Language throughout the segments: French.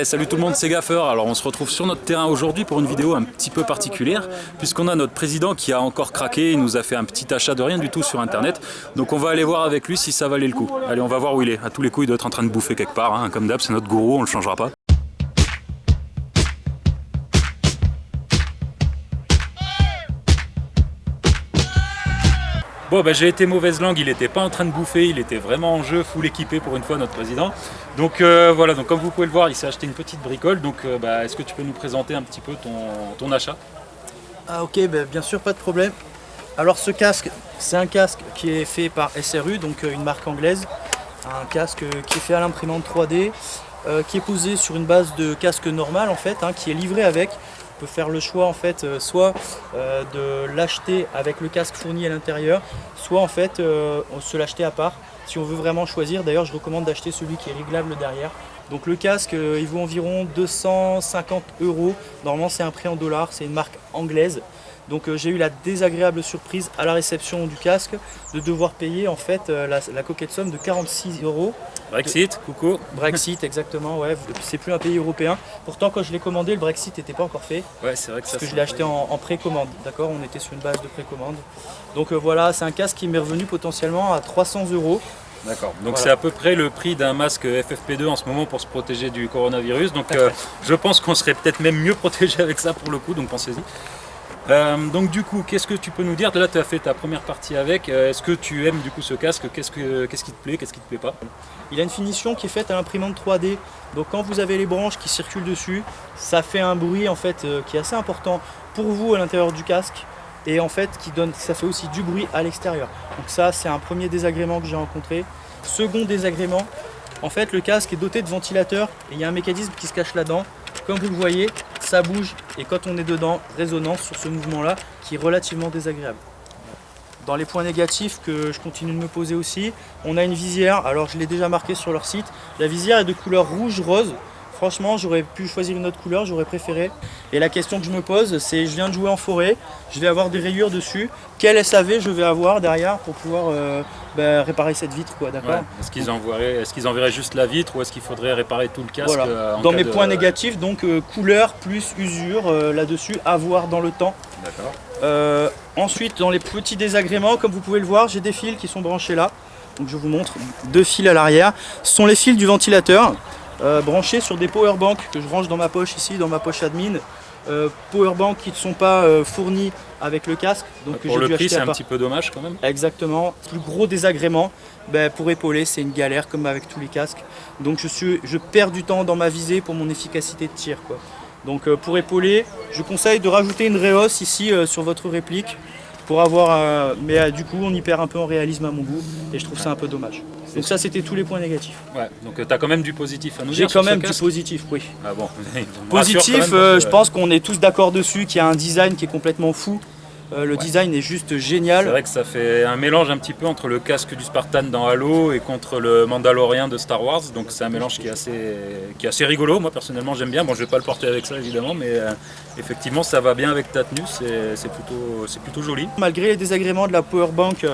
Salut tout le monde, c'est Gaffer. Alors on se retrouve sur notre terrain aujourd'hui pour une vidéo un petit peu particulière puisqu'on a notre président qui a encore craqué, il nous a fait un petit achat de rien du tout sur internet. Donc on va aller voir avec lui si ça valait le coup. Allez, on va voir où il est. À tous les coups il doit être en train de bouffer quelque part, hein. Comme d'hab, c'est notre gourou, on le changera pas. Bon bah j'ai été mauvaise langue, il n'était pas en train de bouffer, il était vraiment en jeu, full équipé pour une fois notre président. Donc voilà, donc comme vous pouvez le voir, il s'est acheté une petite bricole. Donc est-ce que tu peux nous présenter un petit peu ton achat? Ah ok, bien sûr, pas de problème. Alors ce casque, c'est un casque qui est fait par SRU, donc une marque anglaise. Un casque qui est fait à l'imprimante 3D, qui est posé sur une base de casque normal en fait, hein, qui est livré avec. On peut faire le choix en fait, soit de l'acheter avec le casque fourni à l'intérieur, soit en fait on se l'acheter à part si on veut vraiment choisir. D'ailleurs je recommande d'acheter celui qui est réglable derrière. Donc le casque il vaut environ 250 €. Normalement c'est un prix en dollars, c'est une marque anglaise. Donc j'ai eu la désagréable surprise à la réception du casque de devoir payer en fait la coquette somme de 46 €. Brexit, coucou. Brexit, exactement, ouais. C'est plus un pays européen. Pourtant, quand je l'ai commandé, le Brexit n'était pas encore fait. Ouais, c'est vrai que parce que je l'ai acheté en précommande, d'accord. On était sur une base de précommande. Donc voilà, c'est un casque qui m'est revenu potentiellement à 300 €. D'accord, donc voilà. C'est à peu près le prix d'un masque FFP2 en ce moment pour se protéger du coronavirus. Donc je pense qu'on serait peut-être même mieux protégé avec ça pour le coup, donc pensez-y. Donc du coup, qu'est-ce que tu peux nous dire? Là, tu as fait ta première partie avec. Est-ce que tu aimes du coup ce casque? Qu'est-ce qui te plaît? Qu'est-ce qui te plaît pas? Il a une finition qui est faite à l'imprimante 3D. Donc quand vous avez les branches qui circulent dessus, ça fait un bruit en fait qui est assez important pour vous à l'intérieur du casque. Et en fait, ça fait aussi du bruit à l'extérieur. Donc ça, c'est un premier désagrément que j'ai rencontré. Second désagrément, en fait, le casque est doté de ventilateurs et il y a un mécanisme qui se cache là-dedans. Comme vous le voyez, ça bouge et quand on est dedans, résonance sur ce mouvement-là qui est relativement désagréable. Dans les points négatifs que je continue de me poser aussi, on a une visière. Alors je l'ai déjà marqué sur leur site. La visière est de couleur rouge-rose. Franchement, j'aurais pu choisir une autre couleur, j'aurais préféré. Et la question que je me pose, c'est je viens de jouer en forêt, je vais avoir des rayures dessus. Quel SAV je vais avoir derrière pour pouvoir réparer cette vitre, quoi, d'accord? Ouais. Est-ce qu'ils enverraient juste la vitre ou est-ce qu'il faudrait réparer tout le casque? Voilà. Dans mes points négatifs, donc couleur plus usure là-dessus, à voir dans le temps. D'accord. Ensuite, dans les petits désagréments, comme vous pouvez le voir, j'ai des fils qui sont branchés là. Donc je vous montre, 2 fils à l'arrière. Ce sont les fils du ventilateur. Branchés sur des powerbanks que je range dans ma poche ici, dans ma poche admin. Powerbanks qui ne sont pas fournis avec le casque. Donc pour le prix, c'est un petit peu dommage quand même. Exactement. Plus gros désagrément, pour épauler, c'est une galère comme avec tous les casques. Donc je perds du temps dans ma visée pour mon efficacité de tir, quoi. Donc pour épauler, je conseille de rajouter une Reos ici sur votre réplique pour avoir, du coup on y perd un peu en réalisme à mon goût et je trouve ça un peu dommage. Donc ça c'était tous les points négatifs. Ouais, donc tu as quand même du positif à nous dire. J'ai quand même du positif, oui. Ah bon. Positif, je pense qu'on est tous d'accord dessus, qu'il y a un design qui est complètement fou. Le design est juste génial. C'est vrai que ça fait un mélange un petit peu entre le casque du Spartan dans Halo et contre le Mandalorian de Star Wars. Donc c'est un mélange qui est assez rigolo. Moi personnellement j'aime bien. Bon, je vais pas le porter avec ça évidemment, mais effectivement ça va bien avec ta tenue. C'est plutôt joli. Malgré les désagréments de la powerbank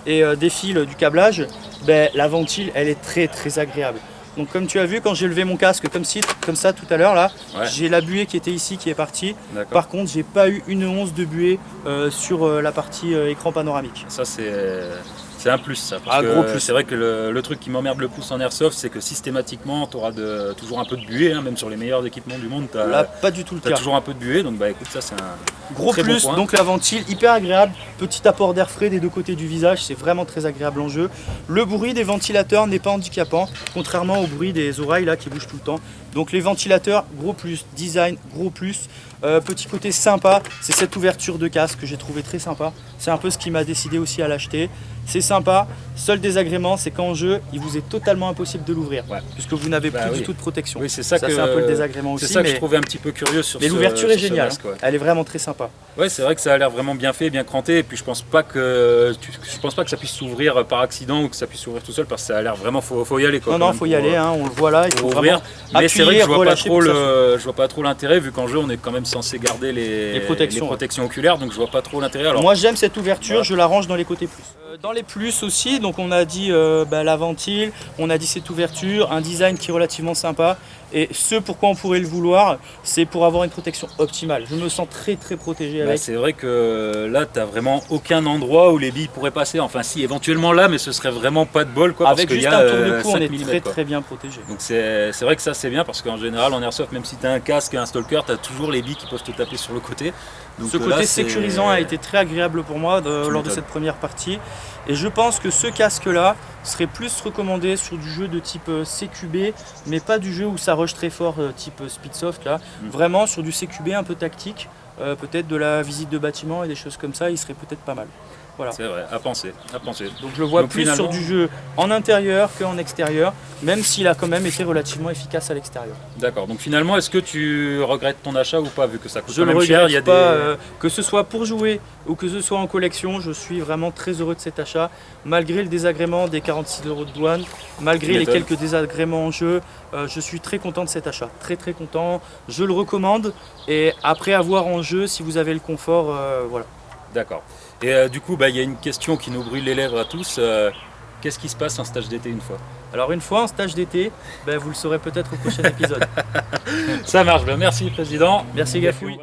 et des fils du câblage, la ventile elle est très très agréable. Donc comme tu as vu, quand j'ai levé mon casque comme ça tout à l'heure là, ouais. J'ai la buée qui était ici qui est partie. Par contre, j'ai pas eu une once de buée sur la partie écran panoramique. Ça c'est un plus ça. Parce gros plus. C'est vrai que le truc qui m'emmerde le plus en airsoft, c'est que systématiquement tu auras toujours un peu de buée, hein, même sur les meilleurs équipements du monde. Là, pas du tout le cas. Toujours un peu de buée, donc écoute, ça c'est un gros très plus. Bon point. Donc la ventile, hyper agréable, petit apport d'air frais des deux côtés du visage, c'est vraiment très agréable en jeu. Le bruit des ventilateurs n'est pas handicapant, contrairement au bruit des oreilles là qui bougent tout le temps. Donc les ventilateurs, gros plus, design, gros plus. Petit côté sympa, c'est cette ouverture de casque que j'ai trouvé très sympa. C'est un peu ce qui m'a décidé aussi à l'acheter. C'est sympa, seul désagrément c'est qu'en jeu il vous est totalement impossible de l'ouvrir, ouais. Puisque vous n'avez plus du tout de protection. Oui, c'est ça c'est un peu le désagrément aussi. C'est ça que je trouvais un petit peu curieux sur mais l'ouverture est géniale, masque, ouais. Elle est vraiment très sympa. Ouais, c'est vrai que ça a l'air vraiment bien fait, bien cranté, et puis je pense pas que ça puisse s'ouvrir par accident ou que ça puisse s'ouvrir tout seul parce que ça a l'air vraiment, faut y aller quoi. Non, faut y aller, hein, on le voit là, il faut ouvrir. Mais c'est vrai que je vois pas trop l'intérêt vu qu'en jeu on est quand même censé garder les protections oculaires, donc je vois pas trop l'intérêt. Moi j'aime cette ouverture, voilà. Je la range dans les côtés plus. Dans les plus aussi, donc on a dit la ventile, on a dit cette ouverture, un design qui est relativement sympa. Et ce pourquoi on pourrait le vouloir, c'est pour avoir une protection optimale. Je me sens très très protégé avec. C'est vrai que là, tu n'as vraiment aucun endroit où les billes pourraient passer. Enfin si, éventuellement là, mais ce serait vraiment pas de bol. Quoi, avec parce juste qu'il y a, un tour de cou, on est 5 très mm, quoi. très bien protégé. Donc c'est vrai que ça c'est bien parce qu'en général en airsoft, même si tu as un casque et un stalker, tu as toujours les billes qui peuvent te taper sur le côté. Donc ce côté sécurisant a été très agréable pour moi lors de cette première partie. Et je pense que ce casque-là serait plus recommandé sur du jeu de type CQB, mais pas du jeu où ça rush très fort type Speedsoft là. Vraiment sur du CQB un peu tactique, peut-être de la visite de bâtiment et des choses comme ça, il serait peut-être pas mal. Voilà. C'est vrai, à penser, à penser. Donc je le vois plus finalement... sur du jeu en intérieur qu'en extérieur, même s'il a quand même été relativement efficace à l'extérieur. D'accord, donc finalement est-ce que tu regrettes ton achat ou pas, vu que ça coûte Je quand ne même cher? regrette pas, que ce soit pour jouer ou que ce soit en collection, je suis vraiment très heureux de cet achat, malgré le désagrément des 46 € de douane, malgré les quelques désagréments en jeu, je suis très content de cet achat, très très content, je le recommande, et après avoir en jeu, si vous avez le confort, voilà. D'accord. Et du coup, il y a une question qui nous brûle les lèvres à tous. Qu'est-ce qui se passe en stage d'été une fois? Alors une fois en stage d'été, vous le saurez peut-être au prochain épisode. Ça marche, merci Président. Merci Gafouille.